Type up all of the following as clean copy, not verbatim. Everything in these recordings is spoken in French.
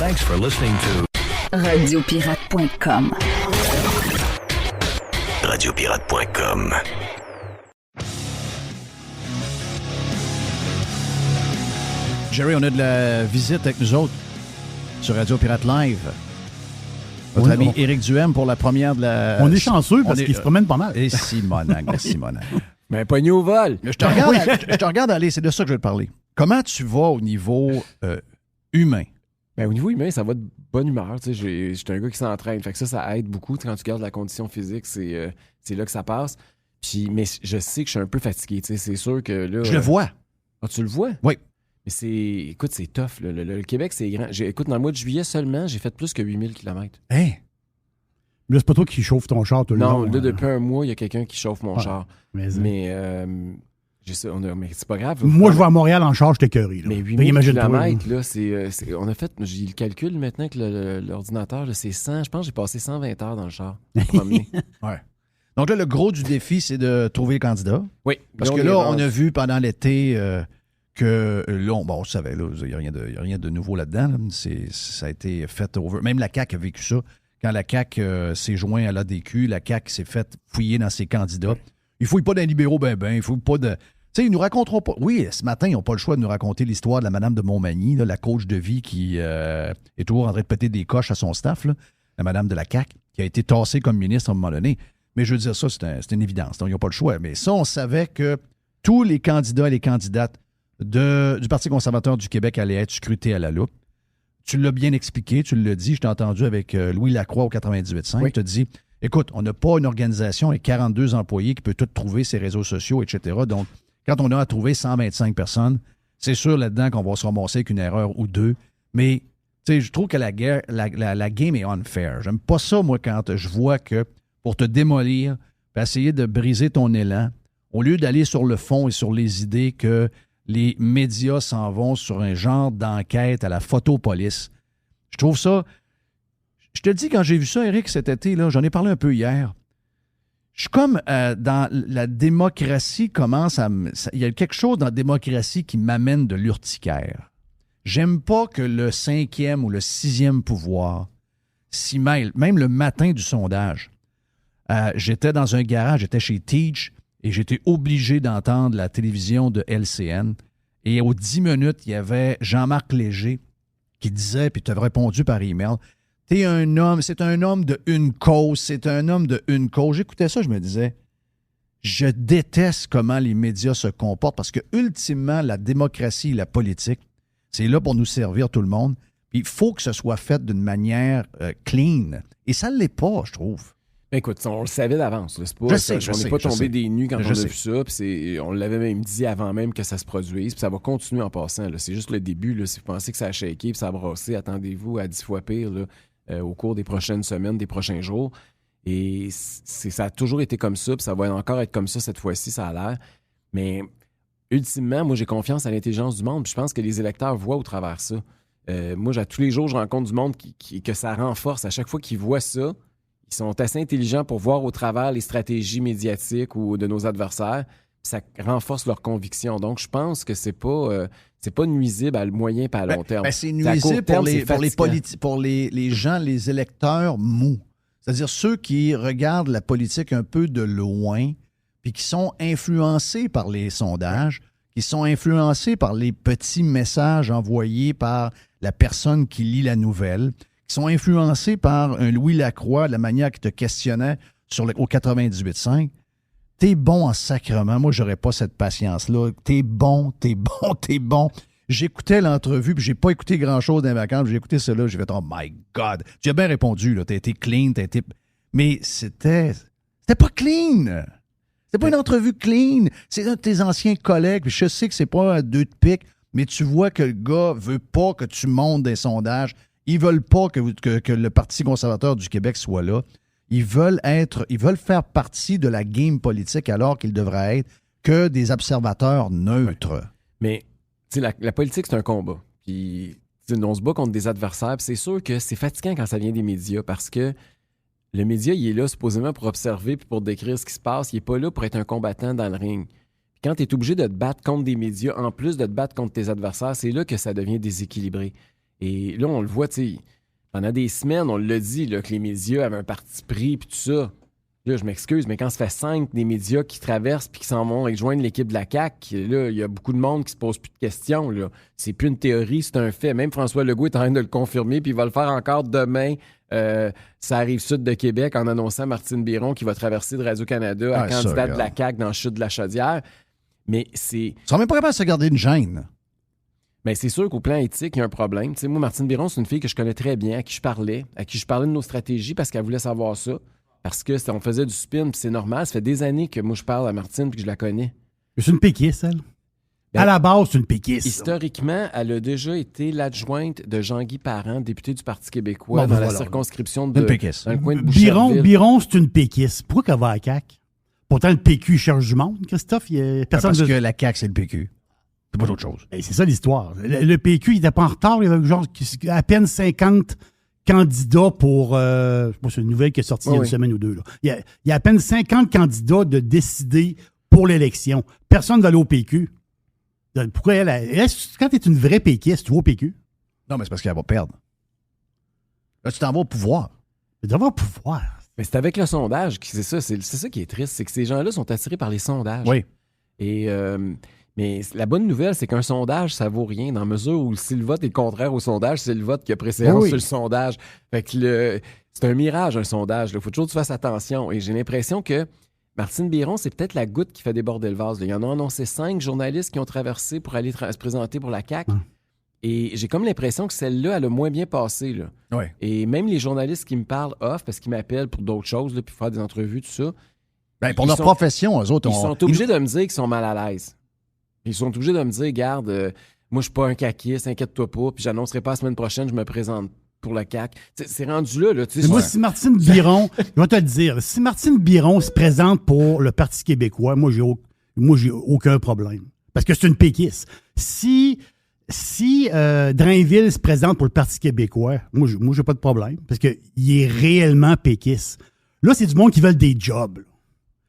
Thanks for listening to Radiopirate.com. Radiopirate.com. Jerry, on a de la visite avec nous autres sur Radio Pirate Live. Notre ami Éric Duhem pour la première de la... On est chanceux parce qu'il se promène pas mal. Et Simonac, Simonac. Mais pas au vol. Je te regarde aller, c'est de ça que je vais te parler. Comment tu vas au niveau humain? Ben, au niveau humain, ça va de bonne humeur. Je suis un gars qui s'entraîne. Fait que ça aide beaucoup. Quand tu gardes la condition physique, c'est là que ça passe. Puis, mais je sais que je suis un peu fatigué. C'est sûr que là... Je le vois. Ah, tu le vois? Oui. Mais écoute, c'est tough. Le Québec, c'est grand. Écoute, dans le mois de juillet seulement, j'ai fait plus que 8000 km. Hein? Là, c'est pas toi qui chauffe ton char tout le long. Non, là, depuis un mois, il y a quelqu'un qui chauffe mon char. Mais c'est pas grave. Moi, je vais à Montréal en char, je t'écœurie. Mais 8000 km, là, on a fait, j'ai le calcul maintenant que l'ordinateur, là, c'est 100. Je pense que j'ai passé 120 heures dans le char. Ouais. Donc là, le gros du défi, c'est de trouver le candidat. Oui. Parce que là, on a vu pendant l'été que là, on savait, il n'y a rien de nouveau là-dedans. Là. Ça a été fait over. Même la CAQ a vécu ça. Quand la CAQ s'est joint à l'ADQ, la CAQ s'est fait fouiller dans ses candidats. Il ne fouille pas d'un libéraux ben. Il ne fouille pas de... Tu sais, ils nous raconteront pas... Oui, ce matin, ils n'ont pas le choix de nous raconter l'histoire de la madame de Montmagny, là, la coach de vie qui est toujours en train de péter des coches à son staff, là, la madame de la CAQ, qui a été tassée comme ministre à un moment donné. Mais je veux dire, ça, c'est une évidence. Donc, ils n'ont pas le choix. Mais ça, on savait que tous les candidats et les candidates du Parti conservateur du Québec allaient être scrutés à la loupe. Tu l'as bien expliqué, tu l'as dit, je t'ai entendu avec Louis Lacroix au 98.5. Oui. Tu as dit, écoute, on n'a pas une organisation avec 42 employés qui peut tout trouver ses réseaux sociaux, etc. Donc, quand on a à trouver 125 personnes, c'est sûr là-dedans qu'on va se ramasser avec une erreur ou deux. Mais, tu sais, je trouve que la game est unfair. J'aime pas ça, moi, quand je vois que pour te démolir, puis essayer de briser ton élan, au lieu d'aller sur le fond et sur les idées que les médias s'en vont sur un genre d'enquête à la photopolice. Je trouve ça... Je te dis, quand j'ai vu ça, Éric, cet été, là, j'en ai parlé un peu hier, je suis comme dans la démocratie commence à... Il y a quelque chose dans la démocratie qui m'amène de l'urticaire. J'aime pas que le 5e ou le 6e pouvoir s'y mêle, même le matin du sondage. J'étais dans un garage, j'étais chez Teach, et j'étais obligé d'entendre la télévision de LCN. Et aux 10 minutes, il y avait Jean-Marc Léger qui disait, puis tu avais répondu par email, t'es un homme, c'est un homme de une cause, c'est un homme de une cause. J'écoutais ça, je me disais, je déteste comment les médias se comportent parce que, ultimement, la démocratie et la politique, c'est là pour nous servir tout le monde. Puis il faut que ce soit fait d'une manière clean. Et ça ne l'est pas, je trouve. Écoute, on le savait d'avance. Là. On n'est pas tombé des nues quand on a vu ça. On l'avait même dit avant même que ça se produise. Puis ça va continuer en passant. Là. C'est juste le début. Là. Si vous pensez que ça a shaké et ça a brassé, attendez-vous à 10 fois pire là, au cours des prochaines semaines, des prochains jours. Et ça a toujours été comme ça. Puis ça va encore être comme ça cette fois-ci, ça a l'air. Mais ultimement, moi, j'ai confiance à l'intelligence du monde. Puis je pense que les électeurs voient au travers ça. Moi, tous les jours, je rencontre du monde que ça renforce. À chaque fois qu'ils voient ça, ils sont assez intelligents pour voir au travers les stratégies médiatiques ou de nos adversaires. Ça renforce leur conviction. Donc, je pense que c'est pas nuisible à moyen et à long terme. C'est nuisible pour les gens, les électeurs mous. C'est-à-dire ceux qui regardent la politique un peu de loin puis qui sont influencés par les sondages, qui sont influencés par les petits messages envoyés par la personne qui lit la nouvelle, qui sont influencés par un Louis Lacroix, la manière qu'il te questionnait au 98.5, t'es bon en sacrement. Moi, j'aurais pas cette patience-là. T'es bon. J'écoutais l'entrevue, puis j'ai pas écouté grand-chose dans les vacances, j'ai écouté cela, j'ai fait « Oh my God! » Tu as bien répondu, là. T'as été clean, mais c'était pas clean! C'était pas une entrevue clean. C'est un de tes anciens collègues, puis je sais que c'est pas un 2 de pique, mais tu vois que le gars veut pas que tu montes des sondages. Ils veulent pas que le Parti conservateur du Québec soit là. Ils veulent faire partie de la game politique alors qu'ils devraient être que des observateurs neutres. Mais la politique, c'est un combat. Puis on se bat contre des adversaires. Puis c'est sûr que c'est fatigant quand ça vient des médias parce que le média, il est là supposément pour observer puis pour décrire ce qui se passe. Il n'est pas là pour être un combattant dans le ring. Puis quand tu es obligé de te battre contre des médias, en plus de te battre contre tes adversaires, c'est là que ça devient déséquilibré. Et là, on le voit, tu sais, pendant des semaines, on l'a dit, là, que les médias avaient un parti pris, puis tout ça. Là, je m'excuse, mais quand ça fait 5 des médias qui traversent puis qui s'en vont rejoindre l'équipe de la CAQ, là, il y a beaucoup de monde qui se pose plus de questions, là. C'est plus une théorie, c'est un fait. Même François Legault est en train de le confirmer, puis il va le faire encore demain. Ça arrive sud de Québec en annonçant Martine Biron qui va traverser de Radio-Canada à candidate de la CAQ dans le chute de la Chaudière. Mais c'est... Ils sont même pas capables de se garder une gêne. Bien, c'est sûr qu'au plan éthique, il y a un problème. Tu sais, moi, Martine Biron, c'est une fille que je connais très bien, à qui je parlais de nos stratégies parce qu'elle voulait savoir ça. Parce que on faisait du spin, puis c'est normal. Ça fait des années que moi, je parle à Martine puis que je la connais. C'est une péquiste, elle. À la base, c'est une péquiste. Historiquement, elle a déjà été l'adjointe de Jean-Guy Parent, député du Parti québécois, dans la circonscription de... Une péquiste. Dans le coin de Boucherville. Biron, c'est une péquiste. Pourquoi qu'elle va à la CAQ? Pourtant, le PQ cherche du monde, Christophe. Parce que la CAQ, c'est le PQ. C'est pas autre chose. Et c'est ça l'histoire. Le PQ, il n'était pas en retard. Il y avait genre à peine 50 candidats pour... c'est une nouvelle qui est sortie il y a une semaine ou deux. Là. Il y a à peine 50 candidats de décider pour l'élection. Personne ne va aller au PQ. Pourquoi elle quand tu es une vraie péquiste, tu vas au PQ? Non, mais c'est parce qu'elle va perdre. Là, tu t'en vas au pouvoir. Tu vas au pouvoir. Mais c'est avec le sondage, c'est ça qui est triste, c'est que ces gens-là sont attirés par les sondages. Oui. Et... mais la bonne nouvelle, c'est qu'un sondage, ça vaut rien. Dans la mesure où si le vote est contraire au sondage, c'est le vote qui a préséance sur le sondage. Fait que c'est un mirage, un sondage. Il faut toujours que tu fasses attention. Et j'ai l'impression que Martine Biron, c'est peut-être la goutte qui fait déborder le vase. Là. Ils en ont annoncé 5 journalistes qui ont traversé pour aller se présenter pour la CAQ. Et j'ai comme l'impression que celle-là, elle a moins bien passé. Là. Ouais. Et même les journalistes qui me parlent off, parce qu'ils m'appellent pour d'autres choses, là, puis faire des entrevues, tout ça. Ben, pour leur profession, eux autres... Ils sont obligés de me dire qu'ils sont mal à l'aise. Ils sont obligés de me dire, garde, moi, je suis pas un caquiste, inquiète-toi pas, puis j'annoncerai pas la semaine prochaine, je me présente pour le CAQ. C'est rendu là. Moi, si Martine Biron, je vais te le dire, si Martine Biron se présente pour le Parti québécois, moi, j'ai aucun problème. Parce que c'est une péquiste. Si Drainville se présente pour le Parti québécois, moi, j'ai pas de problème. Parce qu'il est réellement péquiste. Là, c'est du monde qui veut des jobs. Là.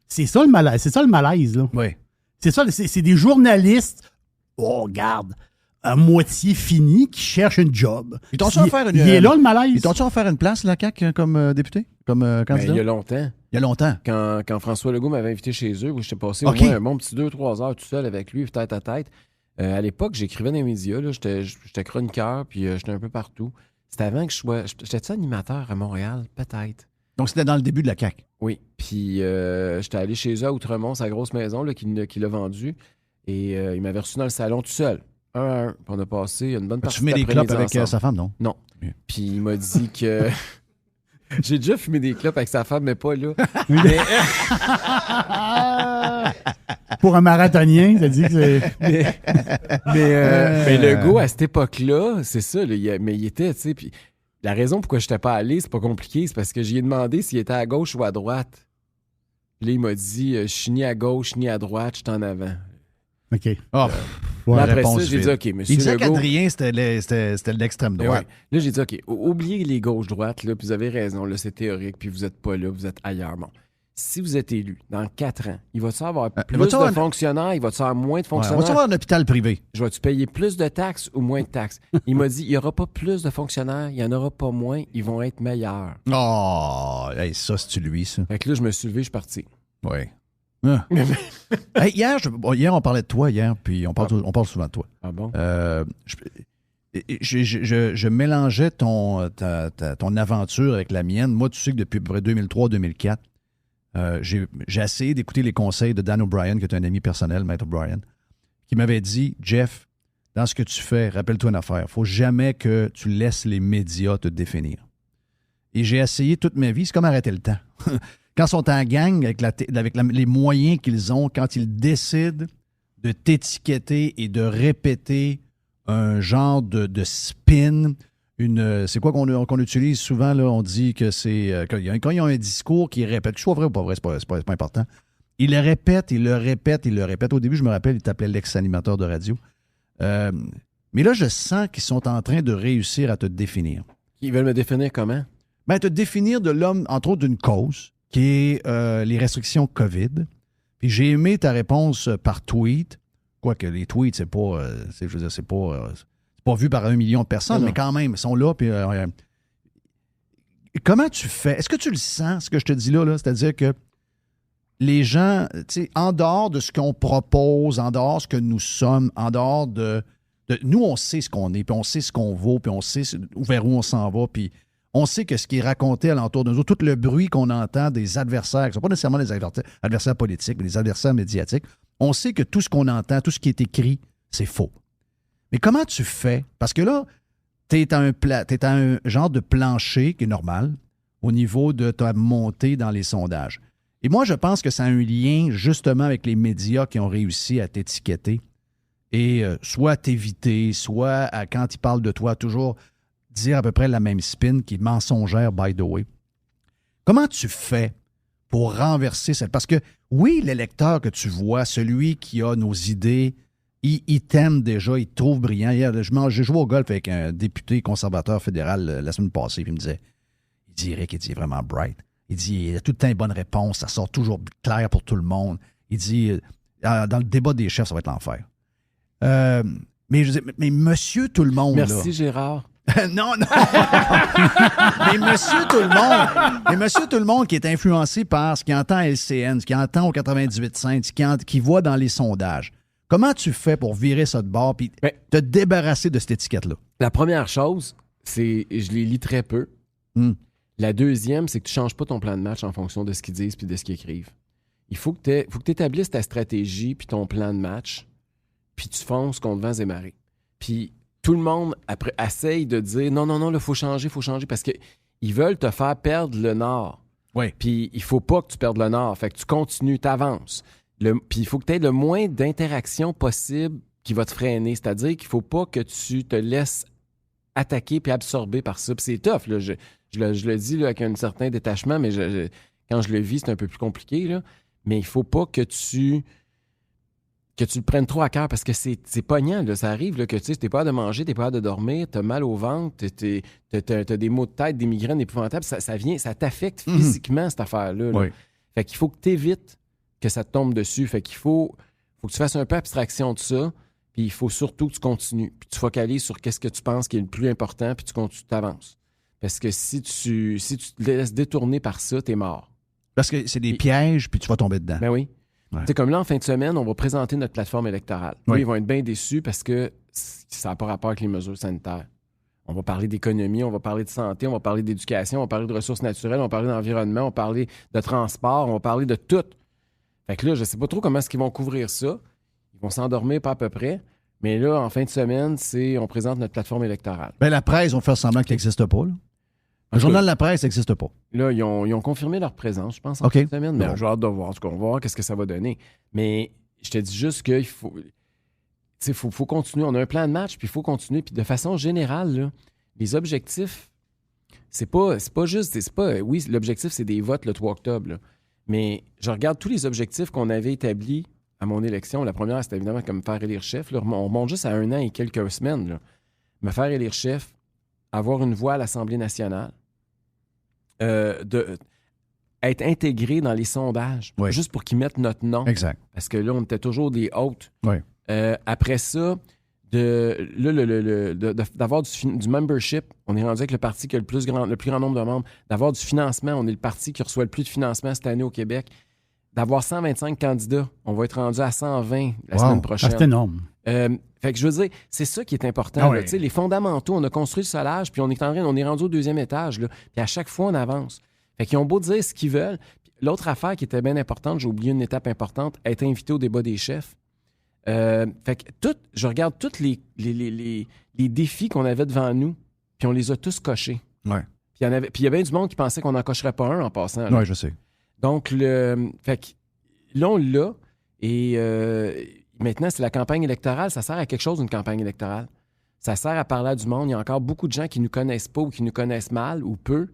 C'est ça le malaise, là. Oui. C'est ça, c'est des journalistes, regarde, à moitié finis, qui cherchent un job. Il est là, le malaise. Ils t'ont-tu offert une place, la CAQ, comme député, comme candidat? Il y a longtemps. Il y a longtemps. Quand François Legault m'avait invité chez eux, où j'étais passé au moins un bon petit 2-3 heures tout seul avec lui, tête à tête. À l'époque, j'écrivais dans les médias, là, j'étais chroniqueur, puis j'étais un peu partout. C'était avant que je sois... J'étais-tu animateur à Montréal? Peut-être. Donc, c'était dans le début de la CAQ. Oui. Puis, j'étais allé chez eux à Outremont, sa grosse maison là, qu'il a vendue. Et il m'avait reçu dans le salon tout seul. Un à un. Puis on a passé une bonne partie de l'après-midi. Tu fumais des clopes avec sa femme, non? Non. Oui. Puis, il m'a dit que... J'ai déjà fumé des clopes avec sa femme, mais pas là. Pour un marathonien, ça dit que c'est... mais Legault, à cette époque-là, c'est ça. Là, mais il était, tu sais... Puis la raison pourquoi je n'étais pas allé, c'est pas compliqué, c'est parce que j'y ai demandé s'il était à gauche ou à droite. Puis là, il m'a dit, je suis ni à gauche ni à droite, je suis en avant. OK. Après ça, j'ai dit, OK, monsieur Il disait Legault... qu'Adrien, c'était l'extrême droite. Ouais. Là, j'ai dit, OK, oubliez les gauches-droites, là, puis vous avez raison, là, c'est théorique, puis vous n'êtes pas là, vous êtes ailleurs. Bon. Si vous êtes élu dans 4 ans, il va-tu avoir plus de fonctionnaires, il va-tu avoir moins de fonctionnaires? Va-tu avoir un hôpital privé? Je vais-tu payer plus de taxes ou moins de taxes? Il m'a dit, il n'y aura pas plus de fonctionnaires, il n'y en aura pas moins, ils vont être meilleurs. Oh, hey, ça, c'est-tu lui, ça? Fait que là, je me suis levé, je suis parti. Oui. Ah. Hey, hier, on parlait de toi, puis on parle souvent de toi. Ah bon? Je mélangeais ton aventure avec la mienne. Moi, tu sais que depuis à peu près 2003-2004, j'ai essayé d'écouter les conseils de Dan O'Brien, qui est un ami personnel, Maître O'Brien, qui m'avait dit, Jeff, dans ce que tu fais, rappelle-toi une affaire, il ne faut jamais que tu laisses les médias te définir. Et j'ai essayé toute ma vie, c'est comme arrêter le temps. Quand ils sont en gang, avec les moyens qu'ils ont, quand ils décident de t'étiqueter et de répéter un genre de spin, c'est quoi qu'on utilise souvent, là, on dit que c'est... quand ils ont un discours qui répète, que ce soit vrai ou pas vrai, c'est pas important, ils le répètent, ils le répètent, ils le répètent. Au début, je me rappelle, ils t'appelaient l'ex-animateur de radio. Mais là, je sens qu'ils sont en train de réussir à te définir. Ils veulent me définir comment? Ben, te définir de l'homme, entre autres, d'une cause, qui est les restrictions COVID. Puis j'ai aimé ta réponse par tweet. Quoique les tweets, c'est pas pas vu par 1 million de personnes, Non. mais quand même, ils sont là. Puis, comment tu fais? Est-ce que tu le sens, ce que je te dis là? C'est-à-dire que les gens, tu sais, en dehors de ce qu'on propose, en dehors de ce que nous sommes, en dehors de nous, on sait ce qu'on est, puis on sait ce qu'on vaut, puis on sait vers où on s'en va, puis on sait que ce qui est raconté alentour de nous, tout le bruit qu'on entend des adversaires, qui ne sont pas nécessairement des adversaires politiques, mais des adversaires médiatiques, on sait que tout ce qu'on entend, tout ce qui est écrit, c'est faux. Mais comment tu fais? Parce que là, tu es à un genre de plancher qui est normal au niveau de ta montée dans les sondages. Et moi, je pense que ça a un lien justement avec les médias qui ont réussi à t'étiqueter et soit à t'éviter, soit à, quand ils parlent de toi, toujours dire à peu près la même spin qui est mensongère, by the way. Comment tu fais pour renverser cette... Parce que oui, l'électeur que tu vois, celui qui a nos idées, il t'aime déjà, il te trouve brillant. Hier, j'ai joué au golf avec un député conservateur fédéral la semaine passée, puis il me disait, Rick, il dit, vraiment bright. Il dit, il a tout le temps une bonne réponse, ça sort toujours clair pour tout le monde. Il dit, dans le débat des chefs, ça va être l'enfer. Mais monsieur tout le monde... Merci, là, Gérard. non. Mais monsieur tout le monde qui est influencé par ce qu'il entend à LCN, ce qu'il entend au 98.5, qui voit dans les sondages. Comment tu fais pour virer ça de bord et te débarrasser de cette étiquette-là? La première chose, c'est je les lis très peu. La deuxième, c'est que tu ne changes pas ton plan de match en fonction de ce qu'ils disent puis de ce qu'ils écrivent. Il faut que tu établisses ta stratégie puis ton plan de match, puis tu fonces contre vents et marées. Puis tout le monde après essaye de dire non, là, il faut changer, parce qu'ils veulent te faire perdre le nord. Oui. Puis il faut pas que tu perdes le nord. Fait que tu continues, tu avances. Puis il faut que tu aies le moins d'interaction possible qui va te freiner. C'est-à-dire qu'il faut pas que tu te laisses attaquer puis absorber par ça. Puis c'est tough, là. Je le dis là, avec un certain détachement, mais quand je le vis, c'est un peu plus compliqué, là. Mais il faut pas que tu le prennes trop à cœur parce que c'est pognant. Là. Ça arrive là, que tu n'es pas hâte de manger, tu n'es pas hâte de dormir, tu as mal au ventre, tu as des maux de tête, des migraines épouvantables. Ça t'affecte physiquement, cette affaire-là. Là. Oui. Fait qu'il faut que tu évites que ça te tombe dessus. Fait qu'il faut que tu fasses un peu abstraction de ça, puis il faut surtout que tu continues. Puis tu focalises sur qu'est-ce que tu penses qui est le plus important, puis tu t'avances. Parce que si tu te laisses détourner par ça, t'es mort. Parce que c'est des pièges, puis tu vas tomber dedans. Ben oui. Ouais. Tu sais, comme là, en fin de semaine, on va présenter notre plateforme électorale. Oui. Là, ils vont être bien déçus parce que ça n'a pas rapport avec les mesures sanitaires. On va parler d'économie, on va parler de santé, on va parler d'éducation, on va parler de ressources naturelles, on va parler d'environnement, on va parler de transport, on va parler de tout. Fait que là, je ne sais pas trop comment est-ce qu'ils vont couvrir ça. Ils vont s'endormir pas à peu près. Mais là, en fin de semaine, on présente notre plateforme électorale. Ben, la presse, on fait semblant qu'elle n'existe pas. Là. Le journal de la presse n'existe pas. Là, ils ont confirmé leur présence, je pense, en fin de semaine. Mais j'ai hâte de voir. On va voir qu'est-ce que ça va donner. Mais je te dis juste qu'il faut... Il faut continuer. On a un plan de match, puis il faut continuer. Puis de façon générale, là, les objectifs, c'est pas juste... Oui, l'objectif, c'est des votes le 3 octobre. Là. Mais je regarde tous les objectifs qu'on avait établis à mon élection. La première, c'était évidemment comme me faire élire chef. Là. On remonte juste à 1 an et quelques semaines. Là. Me faire élire chef, avoir une voix à l'Assemblée nationale, être intégré dans les sondages, juste pour qu'ils mettent notre nom. Exact. Parce que là, on était toujours des hôtes. Oui. Après ça, d'avoir du membership, on est rendu avec le parti qui a le plus grand nombre de membres. D'avoir du financement, on est le parti qui reçoit le plus de financement cette année au Québec. D'avoir 125 candidats, on va être rendu à 120 la semaine prochaine. C'est énorme. Fait que je veux dire, c'est ça qui est important. Là, les fondamentaux, on a construit le solage, puis on est rendu au 2e étage. Là, puis à chaque fois, on avance. Fait qu'ils ont beau dire ce qu'ils veulent. Puis l'autre affaire qui était bien importante, j'ai oublié une étape importante, être invité au débat des chefs. Fait que je regarde tous les défis qu'on avait devant nous, puis on les a tous cochés. Ouais. Puis il y avait du monde qui pensait qu'on n'en cocherait pas un en passant. Oui, je sais. Donc, fait que là, on l'a. Et maintenant, c'est la campagne électorale. Ça sert à quelque chose, une campagne électorale. Ça sert à parler à du monde. Il y a encore beaucoup de gens qui ne nous connaissent pas ou qui nous connaissent mal ou peu.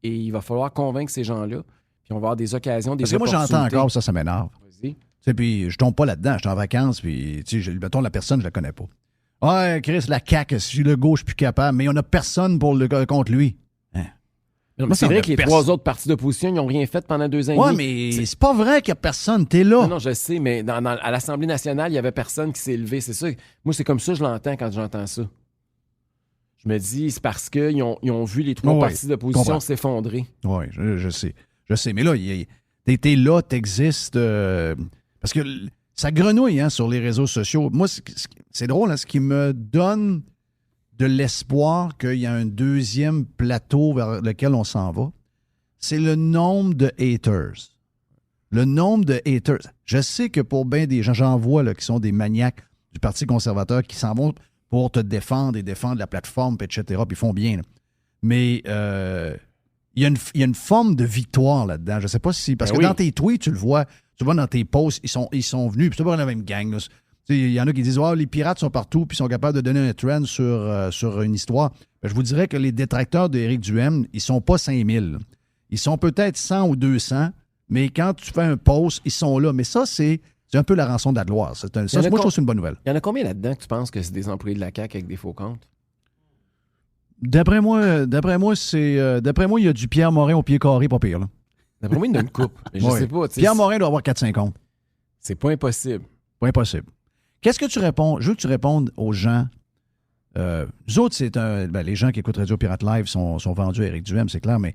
Et il va falloir convaincre ces gens-là. Puis on va avoir des occasions, des opportunités. Parce que moi, j'entends encore ça m'énerve. Vas-y. Puis je tombe pas là-dedans. Je suis en vacances, puis mettons, la personne, je la connais pas. Ouais, Chris, la CAQ, si le gauche, je suis plus capable, mais on a personne contre lui. Non, c'est vrai que les 3 autres partis d'opposition, ils n'ont rien fait pendant 2 ans et demi. Oui, mais c'est pas vrai qu'il n'y a personne. T'es là. Non, je sais, mais à l'Assemblée nationale, il n'y avait personne qui s'est élevé. C'est ça. Moi, c'est comme ça que je l'entends quand j'entends ça. Je me dis, c'est parce qu'ils ont vu les trois partis d'opposition s'effondrer. Oui, je sais. Je sais. Mais là, t'es là, t'existes. Parce que ça grenouille sur les réseaux sociaux. Moi, c'est drôle, ce qui me donne de l'espoir qu'il y a un deuxième plateau vers lequel on s'en va, c'est le nombre de haters. Le nombre de haters. Je sais que pour bien des gens, j'en vois là, qui sont des maniaques du Parti conservateur qui s'en vont pour te défendre et défendre la plateforme, etc., puis ils font bien. Là. Mais il y a une forme de victoire là-dedans. Je ne sais pas si... Parce que dans tes tweets, tu le vois dans tes posts, ils sont venus, puis c'est pas la même gang. Il y en a qui disent « les pirates sont partout, puis ils sont capables de donner un trend sur une histoire. » Je vous dirais que les détracteurs d'Éric Duhaime, ils sont pas 5000. Ils sont peut-être 100 ou 200, mais quand tu fais un post, ils sont là. Mais ça, c'est un peu la rançon de la gloire. Moi, je trouve que c'est une bonne nouvelle. Il y en a combien là-dedans que tu penses que c'est des employés de la CAQ avec des faux comptes? D'après moi, il y a du Pierre Morin au pied carré, pas pire. Là. D'après moi, il y en a une coupe. Mais je sais pas. Pierre Morin doit avoir 4-5 comptes. C'est pas impossible. Pas impossible. Qu'est-ce que tu réponds? Je veux que tu répondes aux gens. Nous autres, les gens qui écoutent Radio Pirate Live sont vendus à Éric Duhaime, c'est clair, mais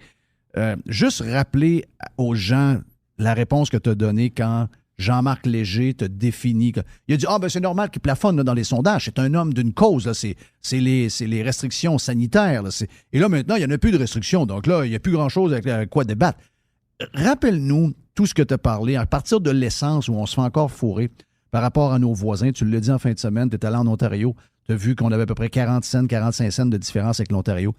juste rappeler aux gens la réponse que tu as donnée quand Jean-Marc Léger te définit. Il a dit c'est normal qu'il plafonne là, dans les sondages. C'est un homme d'une cause. Là. C'est les restrictions sanitaires. Là. Et là, maintenant, il n'y en a plus de restrictions. Donc là, il n'y a plus grand-chose avec quoi débattre. Rappelle-nous tout ce que tu as parlé à partir de l'essence où on se fait encore fourrer par rapport à nos voisins. Tu l'as dit en fin de semaine, tu es allé en Ontario. Tu as vu qu'on avait à peu près 40 cents, 45 cents de différence avec l'Ontario.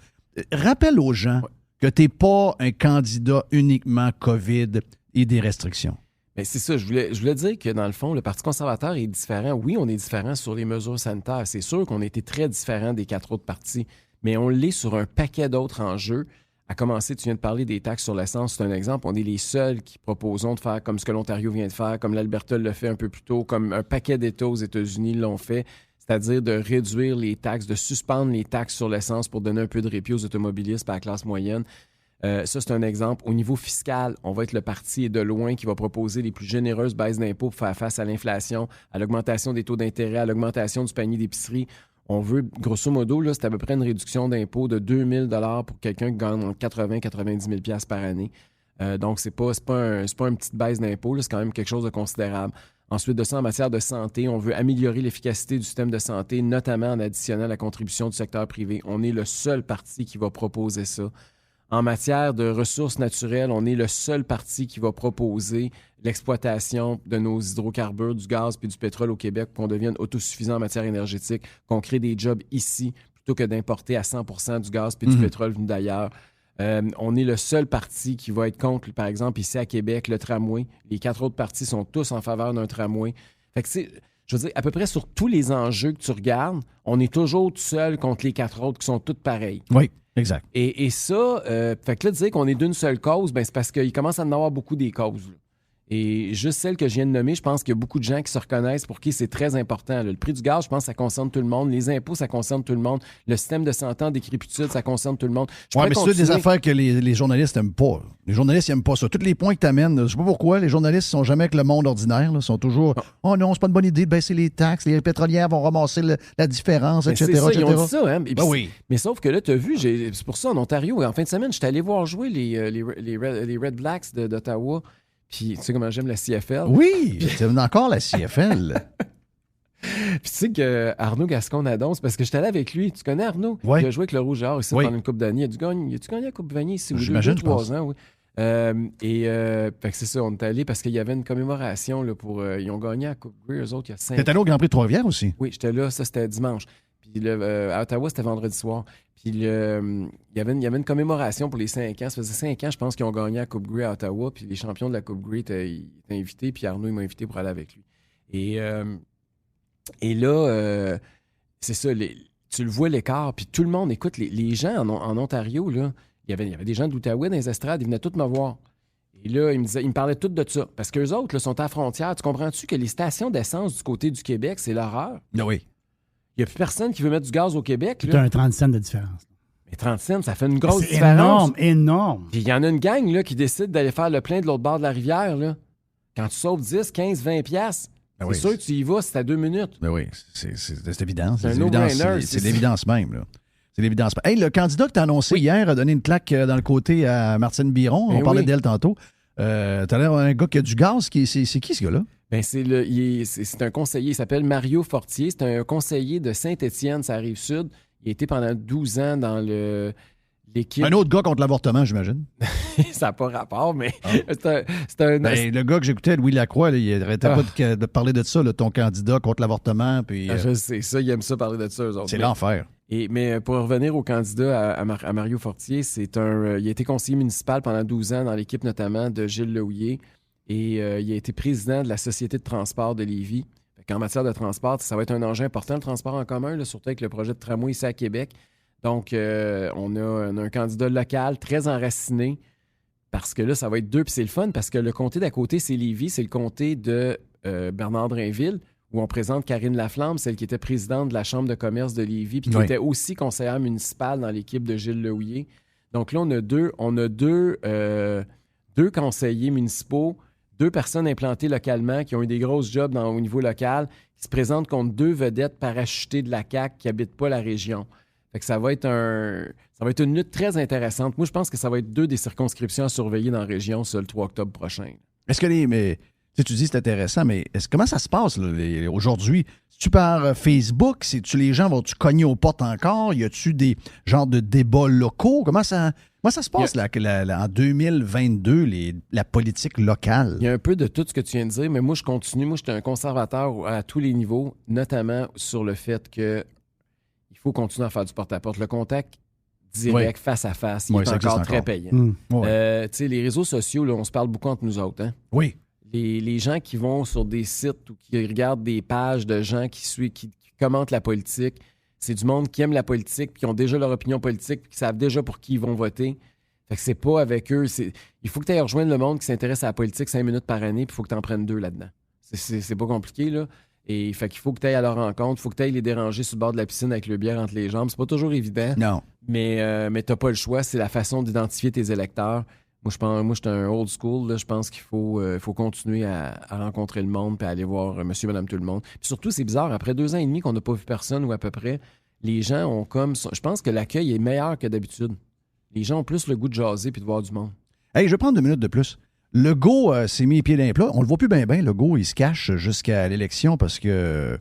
Rappelle aux gens que tu n'es pas un candidat uniquement COVID et des restrictions. Mais c'est ça, je voulais dire que dans le fond, le Parti conservateur est différent. Oui, on est différent sur les mesures sanitaires. C'est sûr qu'on a été très différent des 4 autres partis, mais on l'est sur un paquet d'autres enjeux. À commencer, tu viens de parler des taxes sur l'essence, c'est un exemple. On est les seuls qui proposons de faire comme ce que l'Ontario vient de faire, comme l'Alberta le fait un peu plus tôt, comme un paquet d'États aux États-Unis l'ont fait, c'est-à-dire de réduire les taxes, de suspendre les taxes sur l'essence pour donner un peu de répit aux automobilistes et à la classe moyenne. Ça, c'est un exemple. Au niveau fiscal, on va être le parti et de loin qui va proposer les plus généreuses baisses d'impôts pour faire face à l'inflation, à l'augmentation des taux d'intérêt, à l'augmentation du panier d'épicerie. On veut, grosso modo, là, c'est à peu près une réduction d'impôts de 2 000 $ pour quelqu'un qui gagne entre 80 000 et 90 000 $ par année. Donc, c'est pas une petite baisse d'impôts, là, c'est quand même quelque chose de considérable. Ensuite de ça, en matière de santé, on veut améliorer l'efficacité du système de santé, notamment en additionnant la contribution du secteur privé. On est le seul parti qui va proposer ça. En matière de ressources naturelles, on est le seul parti qui va proposer l'exploitation de nos hydrocarbures, du gaz et du pétrole au Québec pour qu'on devienne autosuffisant en matière énergétique, qu'on crée des jobs ici plutôt que d'importer à 100% du gaz et du pétrole venu d'ailleurs. On est le seul parti qui va être contre, par exemple, ici à Québec, le tramway. Les 4 autres partis sont tous en faveur d'un tramway. Fait que je veux dire, à peu près sur tous les enjeux que tu regardes, on est toujours tout seul contre les 4 autres qui sont toutes pareilles. Oui. Exact. Et ça, fait que là, dire qu'on est d'une seule cause, c'est parce qu'il commence à en avoir beaucoup des causes. Là. Et juste celle que je viens de nommer, je pense qu'il y a beaucoup de gens qui se reconnaissent pour qui c'est très important. Là. Le prix du gaz, je pense que ça concerne tout le monde. Les impôts, ça concerne tout le monde. Le système de santé en décrépitude, ça concerne tout le monde. Oui, mais c'est des affaires que les journalistes n'aiment pas. Les journalistes n'aiment pas ça. Tous les points que tu amènes, je ne sais pas pourquoi, les journalistes ne sont jamais avec le monde ordinaire. Ils sont toujours « Oh non, c'est pas une bonne idée de baisser les taxes. Les pétrolières vont ramasser la différence, etc. » C'est ça, ils ont dit ça. Hein? Oui. Mais sauf que là, tu as vu, c'est pour ça en Ontario, en fin de semaine, j'étais allé voir jouer les Red Blacks d'Ottawa. Puis, tu sais comment j'aime la CFL? Oui, j'aime encore la CFL. Puis, tu sais que Arnaud Gascon-Nadon, c'est parce que j'étais allé avec lui. Tu connais Arnaud? Oui. Il a joué avec le Rouge et Or ici pendant une couple d'années. Il a-tu gagné la Coupe Vanier ici? J'imagine, 2-3 ans, oui. Fait que c'est ça, on est allé parce qu'il y avait une commémoration là, pour. Ils ont gagné la Coupe Grey, eux autres, il y a 5 ans. T'es allé au Grand Prix de Trois-Rivières aussi? Oui, j'étais là, ça c'était dimanche. Puis à Ottawa, c'était vendredi soir. Puis il y avait une commémoration pour les 5 ans. Ça faisait 5 ans, je pense, qu'ils ont gagné la Coupe Grey à Ottawa. Puis les champions de la Coupe Grey étaient invités. Puis Arnaud, il m'a invité pour aller avec lui. Et là, c'est ça, tu le vois l'écart. Puis tout le monde, écoute, les gens en Ontario, là, il y avait des gens de l'Outaouais dans les estrades, ils venaient tous me voir. Et là, ils me parlaient tous de ça. Parce qu'eux autres là, sont à la frontière. Tu comprends-tu que les stations d'essence du côté du Québec, c'est l'horreur? Oui. Il n'y a plus personne qui veut mettre du gaz au Québec. Tu as un 30 cents de différence. Mais 30 cents, ça fait une grosse c'est différence. Énorme. Puis il y en a une gang là, qui décide d'aller faire le plein de l'autre bord de la rivière. Là. Quand tu sauves 10, 15, 20 piastres, c'est sûr que tu y vas, c'est à 2 minutes. Ben oui, c'est évident. C'est l'évidence même. Là. C'est l'évidence. Hey, le candidat que tu as annoncé hier a donné une claque dans le côté à Martine Biron. On parlait d'elle tantôt. T'as l'air un gars qui a du gaz. C'est qui ce gars-là? Ben c'est un conseiller. Il s'appelle Mario Fortier. C'est un conseiller de Saint-Étienne, ça arrive sud. Il a été pendant 12 ans dans l'équipe. Un autre gars contre l'avortement, j'imagine. Ça n'a pas rapport, mais c'est un. Ben, le gars que j'écoutais, Louis Lacroix, là, il n'arrêtait pas de parler de ça, là, ton candidat contre l'avortement. Puis, je sais ça, il aime ça parler de ça, eux autres. C'est l'enfer. Mais pour revenir au candidat à Mario Fortier, il a été conseiller municipal pendant 12 ans dans l'équipe notamment de Gilles Lehouillier et il a été président de la Société de transport de Lévis. En matière de transport, ça va être un enjeu important, le transport en commun, là, surtout avec le projet de tramway ici à Québec. Donc, on a un candidat local très enraciné parce que là, ça va être deux, puis c'est le fun parce que le comté d'à côté, c'est Lévis, c'est le comté de Bernard Drainville, où on présente Karine Laflamme, celle qui était présidente de la Chambre de commerce de Lévis, puis qui était aussi conseillère municipale dans l'équipe de Gilles Lehouillier. Donc là, on a deux conseillers municipaux, 2 personnes implantées localement qui ont eu des grosses jobs au niveau local, qui se présentent contre 2 vedettes parachutées de la CAQ qui n'habitent pas la région. Fait que ça va être une lutte très intéressante. Moi, je pense que ça va être 2 des circonscriptions à surveiller dans la région, ça, le 3 octobre prochain. Est-ce que tu dis c'est intéressant, mais comment ça se passe là, aujourd'hui? C'est-tu par Facebook? Les gens vont-tu cogner aux portes encore? Y a-tu des genres de débats locaux? Comment ça se passe en 2022, la politique locale? Il y a un peu de tout ce que tu viens de dire, mais moi, je continue. Moi, je suis un conservateur à tous les niveaux, notamment sur le fait qu'il faut continuer à faire du porte-à-porte. Le contact direct, face à face, il est encore très payant. Les réseaux sociaux, là, on se parle beaucoup entre nous autres. Hein? Oui. Les gens qui vont sur des sites ou qui regardent des pages de gens qui commentent la politique, c'est du monde qui aime la politique, puis qui ont déjà leur opinion politique, puis qui savent déjà pour qui ils vont voter. Fait que c'est pas avec eux. Il faut que tu ailles rejoindre le monde qui s'intéresse à la politique 5 minutes par année, puis il faut que tu en prennes 2 là-dedans. C'est pas compliqué, là. Et fait qu'il faut que tu ailles à leur rencontre, il faut que tu ailles les déranger sur le bord de la piscine avec le bière entre les jambes. C'est pas toujours évident. Non. Mais t'as pas le choix. C'est la façon d'identifier tes électeurs. Moi, je suis un old school. Là. Je pense qu'il faut continuer à rencontrer le monde et aller voir monsieur, madame, tout le monde. Puis surtout, c'est bizarre. Après 2 ans et demi qu'on n'a pas vu personne ou à peu près, les gens ont comme... Je pense que l'accueil est meilleur que d'habitude. Les gens ont plus le goût de jaser puis de voir du monde. Hey, je vais prendre 2 minutes de plus. Legault s'est mis les pieds dans les plats. On le voit plus bien. Legault, il se cache jusqu'à l'élection parce que...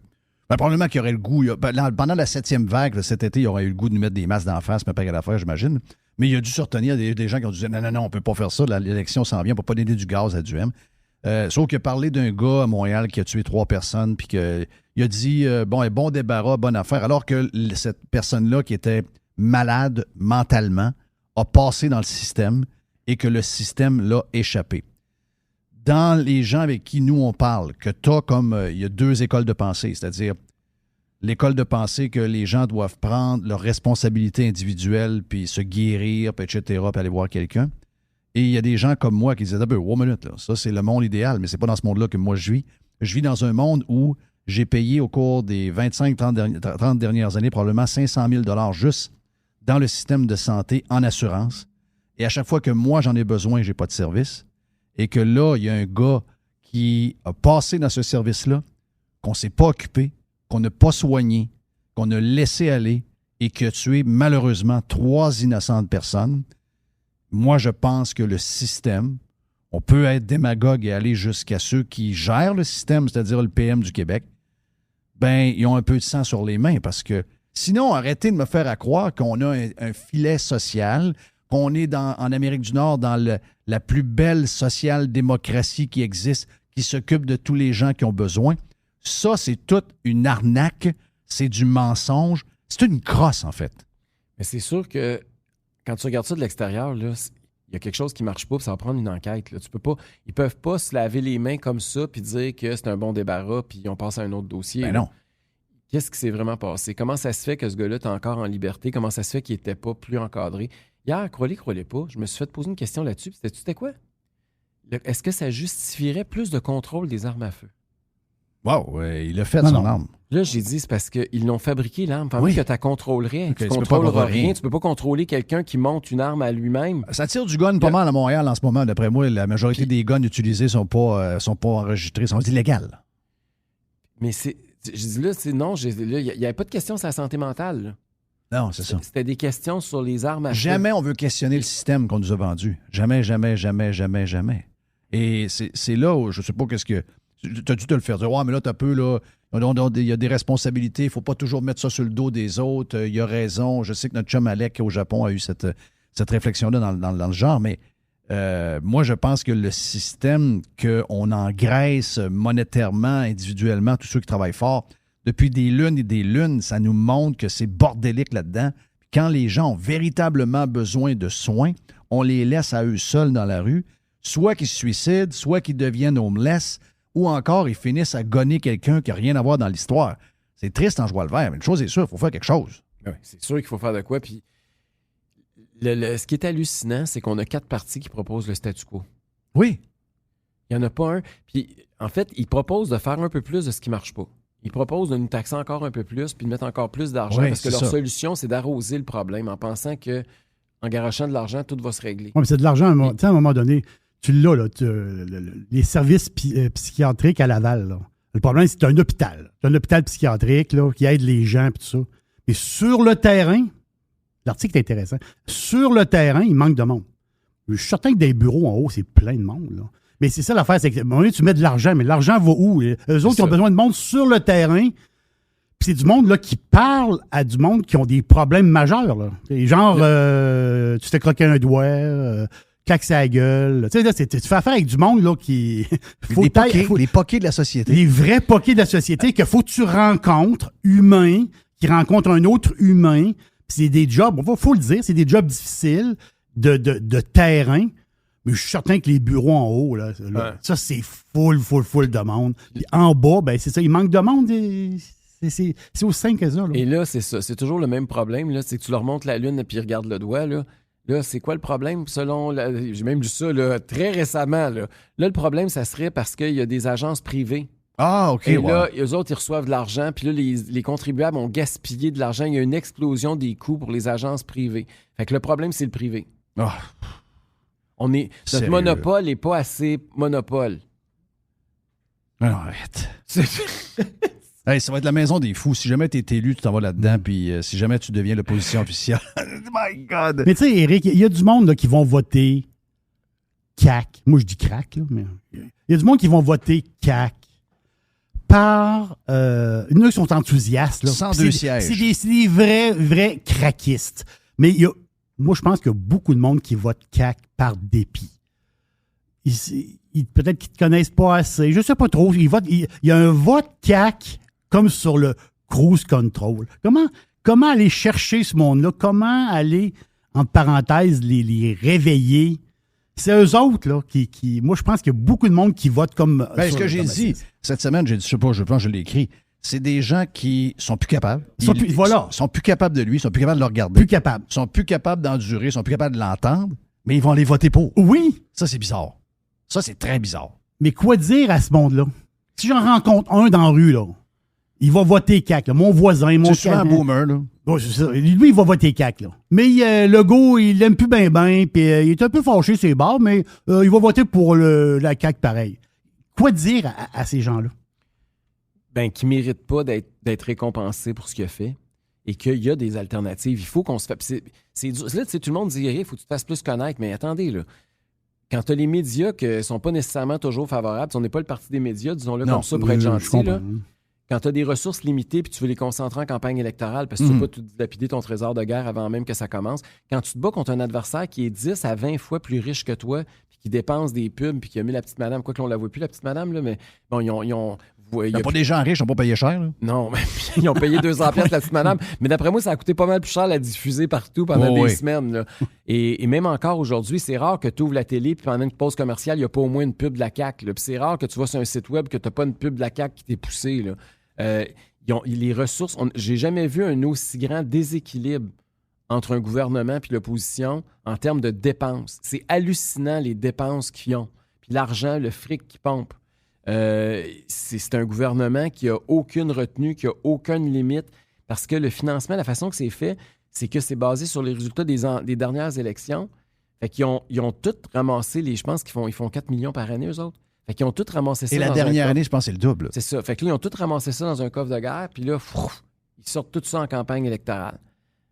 probablement qu'il aurait le goût... Pendant la 7e vague, cet été, il aurait eu le goût de nous mettre des masques d'en face, mais pas qu'à l'affaire, j'imagine. Mais il a dû se retenir des gens qui ont dit « Non, on ne peut pas faire ça. L'élection s'en vient. On ne peut pas donner du gaz à Duhem. » Sauf qu'il a parlé d'un gars à Montréal qui a tué 3 personnes puis qu'il a dit bon débarras, bonne affaire. Alors que cette personne-là qui était malade mentalement a passé dans le système et que le système l'a échappé. Dans les gens avec qui nous on parle, que tu as comme il y a 2 écoles de pensée, c'est-à-dire l'école de pensée que les gens doivent prendre leurs responsabilités individuelles puis se guérir, puis etc., puis aller voir quelqu'un. Et il y a des gens comme moi qui disent « one minute, là, ça c'est le monde idéal, mais c'est pas dans ce monde-là que moi je vis. Je vis dans un monde où j'ai payé au cours des 25-30 dernières années probablement 500 000 juste dans le système de santé en assurance. Et à chaque fois que moi j'en ai besoin, j'ai pas de service. Et que là, il y a un gars qui a passé dans ce service-là, qu'on ne s'est pas occupé, qu'on n'a pas soigné, qu'on a laissé aller et qui a tué malheureusement 3 innocentes personnes. Moi, je pense que le système, on peut être démagogue et aller jusqu'à ceux qui gèrent le système, c'est-à-dire le PM du Québec, ils ont un peu de sang sur les mains parce que sinon, arrêtez de me faire croire qu'on a un filet social, qu'on est en Amérique du Nord dans la plus belle social-démocratie qui existe, qui s'occupe de tous les gens qui ont besoin. Ça, c'est toute une arnaque, c'est du mensonge, c'est une crosse, en fait. Mais c'est sûr que quand tu regardes ça de l'extérieur, là, il y a quelque chose qui ne marche pas, puis ça va prendre une enquête. Là. Ils ne peuvent pas se laver les mains comme ça puis dire que c'est un bon débarras puis on passe à un autre dossier. Ben non. Qu'est-ce qui s'est vraiment passé? Comment ça se fait que ce gars-là est encore en liberté? Comment ça se fait qu'il n'était pas plus encadré? Hier, croyez pas, je me suis fait poser une question là-dessus. C'était quoi? Est-ce que ça justifierait plus de contrôle des armes à feu? Wow, il a fait son arme. Là, j'ai dit, c'est parce qu'ils l'ont fabriqué, l'arme. Pendant que tu la contrôlerais. Okay, tu ne contrôleras rien. Tu ne peux pas contrôler quelqu'un qui monte une arme à lui-même. Ça tire du gun pas mal à Montréal en ce moment. D'après moi, la majorité des guns utilisés sont pas enregistrés, sont illégaux. Mais je dis là, non, il n'y avait pas de question sur la santé mentale. Là. Non, c'est ça. C'était des questions sur les armes à feu. Jamais on veut questionner le système qu'on nous a vendu. Jamais, jamais, jamais, jamais, jamais. Et c'est là où je sais pas qu'est-ce que... Tu as dû te le faire dire. Ouais, mais là, tu as peu, là... Il y a des responsabilités. Il ne faut pas toujours mettre ça sur le dos des autres. Il y a raison. Je sais que notre chum Alec au Japon a eu cette réflexion-là dans le genre, mais moi, je pense que le système qu'on engraisse monétairement, individuellement, tous ceux qui travaillent fort, depuis des lunes et des lunes, ça nous montre que c'est bordélique là-dedans. Quand les gens ont véritablement besoin de soins, on les laisse à eux seuls dans la rue, soit qu'ils se suicident, soit qu'ils deviennent homeless, ou encore ils finissent à gonner quelqu'un qui n'a rien à voir dans l'histoire. C'est triste en joie le vert, mais une chose est sûre, il faut faire quelque chose. Oui, c'est sûr qu'il faut faire de quoi. Puis ce qui est hallucinant, c'est qu'on a 4 partis qui proposent le statu quo. Oui. Il n'y en a pas un. Puis en fait, ils proposent de faire un peu plus de ce qui ne marche pas. Ils proposent de nous taxer encore un peu plus puis de mettre encore plus d'argent parce que leur solution, c'est d'arroser le problème en pensant qu'en garochant de l'argent, tout va se régler. Oui, mais c'est de l'argent. Tu sais, à un moment donné, tu l'as, là, les services psychiatriques à Laval. Là. Le problème, c'est que tu as un hôpital. Tu as un hôpital psychiatrique là, qui aide les gens et tout ça. Mais sur le terrain, l'article est intéressant, sur le terrain, il manque de monde. Je suis certain que des bureaux en haut, c'est plein de monde. Là. Mais c'est ça l'affaire, c'est que à un moment donné, tu mets de l'argent, mais l'argent va où? Eux autres, ils ont besoin de monde sur le terrain. Puis c'est du monde là, qui parle à du monde qui ont des problèmes majeurs. Là. Genre, tu t'es croqué un doigt, claque sa gueule. Tu sais, là, tu fais affaire avec du monde là, qui... les poquets de la société. Les vrais poquets de la société qu'il faut que tu rencontres, humains, qui rencontrent un autre humain. Puis c'est des jobs, il faut le dire, c'est des jobs difficiles de terrain. Mais je suis certain que les bureaux en haut, là, ça, c'est full de monde. Puis en bas, ben c'est ça, il manque de monde. C'est aussi simple que ça. Là. Et là, c'est ça. C'est toujours le même problème. Là, c'est que tu leur montres la lune et puis ils regardent le doigt. Là, c'est quoi le problème? J'ai même lu ça là, très récemment. Là, le problème, ça serait parce qu'il y a des agences privées. Ah, OK. Et là, eux autres, ils reçoivent de l'argent. Puis là, les contribuables ont gaspillé de l'argent. Il y a une explosion des coûts pour les agences privées. Fait que le problème, c'est le privé. Ah. Notre monopole n'est pas assez monopole. Non, arrête. Hey, ça va être la maison des fous. Si jamais tu es élu, tu t'en vas là-dedans. Puis si jamais tu deviens l'opposition officielle. My God! Mais tu sais, Éric, il y a du monde là, qui vont voter CAQ. Moi, je dis crack, là, mais il y a du monde qui vont voter CAQ par... il y en a qui sont enthousiastes. Là. 102 sièges. C'est des vrais craquistes. Mais moi, je pense qu'il y a beaucoup de monde qui vote CAQ par dépit. Peut-être qu'ils ne te connaissent pas assez. Je ne sais pas trop. Il y a un vote CAQ comme sur le cruise control. Comment aller chercher ce monde-là? Comment aller, entre parenthèses, les réveiller? C'est eux autres, là, qui... Moi, je pense qu'il y a beaucoup de monde qui vote comme... Ce que j'ai dit cette semaine, j'ai dit, je pense que je l'ai écrit, c'est des gens qui sont plus capables. Sont plus capables de lui, sont plus capables de le regarder. Plus capables. Sont plus capables d'endurer, sont plus capables de l'entendre, mais ils vont aller voter pour. Oui. Ça, c'est bizarre. Ça, c'est très bizarre. Mais quoi dire à ce monde-là? Si j'en rencontre un dans la rue, là, il va voter CAQ. Là. Mon voisin, mon... C'est souvent un boomer, là. Ouais, c'est ça. Lui, il va voter CAQ, là. Mais Legault, il l'aime plus bien, puis il est un peu fâché, c'est barres, mais il va voter pour la CAQ pareil. Quoi dire à ces gens-là? Ben, qui ne méritent pas d'être récompensés pour ce qu'il a fait et qu'il y a des alternatives. Il faut qu'on se fasse... C'est dur. Là, tu sais, tout le monde dit, il faut que tu te fasses plus connaître, mais attendez, là. Quand tu as les médias qui ne sont pas nécessairement toujours favorables, on n'est pas le parti des médias, disons-le comme ça pour être gentil, là. Quand tu as des ressources limitées puis tu veux les concentrer en campagne électorale parce que tu ne veux pas tout dilapider ton trésor de guerre avant même que ça commence, quand tu te bats contre un adversaire qui est 10 à 20 fois plus riche que toi puis qui dépense des pubs puis qui a mis la petite madame, quoi que l'on la voit plus, la petite madame, là, mais bon, ils ont il n'y a pas des gens riches qui n'ont pas payé cher. Là. Non, mais ils ont payé 200 pièces la petite madame. Mais d'après moi, ça a coûté pas mal plus cher la diffuser partout pendant des semaines. Là. Et même encore aujourd'hui, c'est rare que tu ouvres la télé puis pendant une pause commerciale, il n'y a pas au moins une pub de la CAQ. Puis c'est rare que tu vas sur un site web que tu n'as pas une pub de la CAQ qui t'est poussée. Là. Les ressources... J'ai jamais vu un aussi grand déséquilibre entre un gouvernement et l'opposition en termes de dépenses. C'est hallucinant les dépenses qu'ils ont. Puis l'argent, le fric qu'ils pompent. C'est un gouvernement qui n'a aucune retenue, qui n'a aucune limite, parce que le financement, la façon que c'est fait, c'est que c'est basé sur les résultats des dernières élections. Fait qu'ils ont tous ramassé, je pense qu'ils font 4 millions par année, eux autres. Fait qu'ils ont tous ramassé ça. Et la dernière année, je pense que c'est le double. C'est ça. Fait que là, ils ont tous ramassé ça dans un coffre de guerre, puis là, ils sortent tout ça en campagne électorale.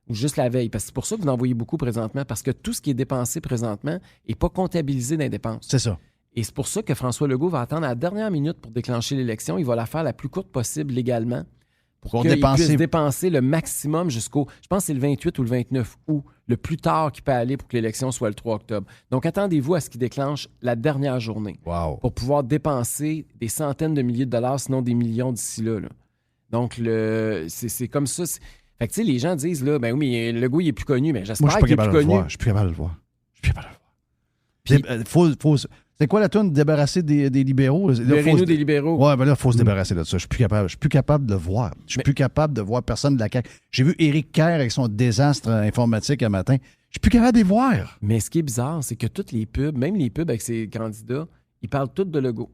ou juste la veille. Parce que c'est pour ça que vous en voyez beaucoup présentement, parce que tout ce qui est dépensé présentement n'est pas comptabilisé dans les dépenses. C'est ça. Et c'est pour ça que François Legault va attendre à la dernière minute pour déclencher l'élection. Il va la faire la plus courte possible légalement pour qu'il puisse dépenser le maximum jusqu'au, je pense que c'est le 28 ou le 29 août, le plus tard qu'il peut aller pour que l'élection soit le 3 octobre. Donc, attendez-vous à ce qu'il déclenche la dernière journée pour pouvoir dépenser des centaines de milliers de dollars, sinon des millions d'ici là. Donc, c'est comme ça. Fait que, tu sais, les gens disent, là, ben oui, mais Legault, il est plus connu, mais j'espère qu'il est plus connu. Je suis plus capable de le voir. Puis, c'est quoi la toune? Débarrasser des libéraux? Le Réunion des libéraux. Ouais, ben là, il faut se débarrasser de ça. Je suis plus capable de le voir. Je suis plus capable de voir personne de la CAQ. J'ai vu Éric Kerr avec son désastre informatique un matin. Je suis plus capable de les voir. Mais ce qui est bizarre, c'est que toutes les pubs, même les pubs avec ses candidats, ils parlent tous de Legault.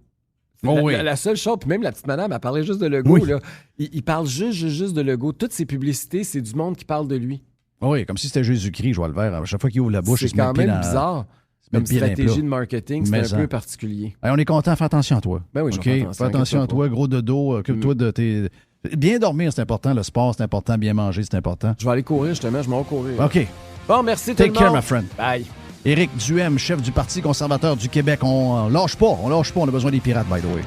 La seule chose, puis même la petite madame, elle parlait juste de Legault. Là. Il parle juste de Legault. Toutes ses publicités, c'est du monde qui parle de lui. Oui, comme si c'était Jésus-Christ, je vois le verre. À chaque fois qu'il ouvre la bouche, c'est quand même bizarre. Comme stratégie de marketing, c'est un peu particulier. Hey, on est content, fais attention à toi. Ben oui, fais attention à toi, gros dodo, occupe-toi de tes... Bien dormir, c'est important, le sport, c'est important, bien manger, c'est important. Je vais aller courir, justement, je m'en vais courir. OK. Bon, merci tout le monde. Take care, my friend. Bye. Éric Duhem, chef du Parti conservateur du Québec, on lâche pas, on a besoin des pirates, by the way.